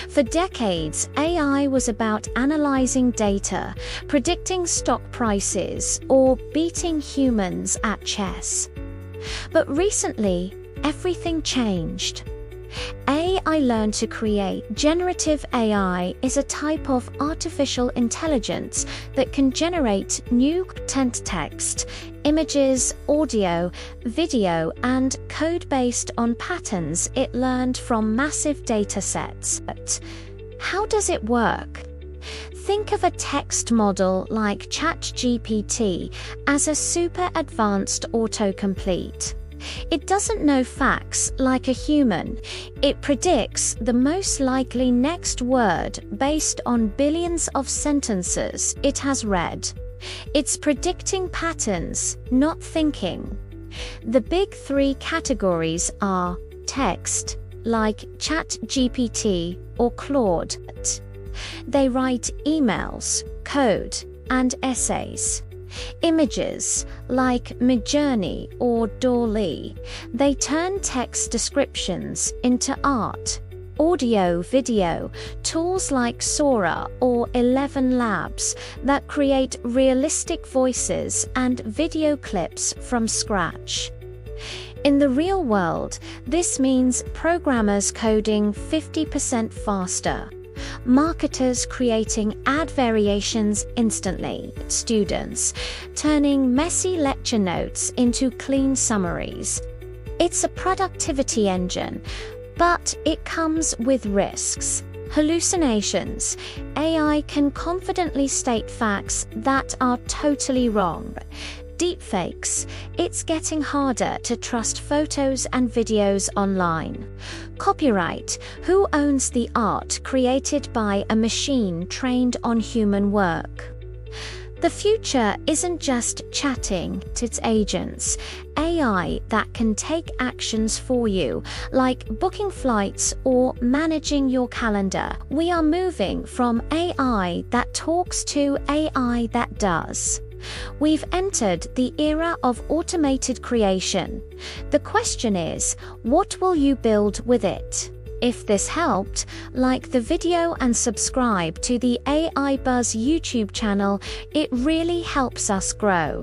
For decades, AI was about analyzing data, predicting stock prices, or beating humans at chess. But recently, everything changed. AI learned to create. Generative AI is a type of artificial intelligence that can generate new content, text, images, audio, video, and code based on patterns it learned from massive data sets. But how does it work? Think of a text model like ChatGPT as a super advanced autocomplete. It doesn't know facts like a human. It predicts the most likely next word based on billions of sentences it has read. It's predicting patterns, not thinking. The big three categories are text, like ChatGPT or Claude. They write emails, code, and essays. Images, like Midjourney or DALL-E, they turn text descriptions into art. Audio, video, tools like Sora or 11 Labs that create realistic voices and video clips from scratch. In the real world, this means programmers coding 50% faster, marketers creating ad variations instantly, students turning messy lecture notes into clean summaries. It's a productivity engine, but it comes with risks. Hallucinations. AI can confidently state facts that are totally wrong. Deepfakes. It's getting harder to trust photos and videos online. Copyright. Who owns the art created by a machine trained on human work? The future isn't just chatting, it's agents. AI that can take actions for you, like booking flights or managing your calendar. We are moving from AI that talks to AI that does. We've entered the era of automated creation. The question is, what will you build with it? If this helped, like the video and subscribe to the AI Buzz YouTube channel. It really helps us grow.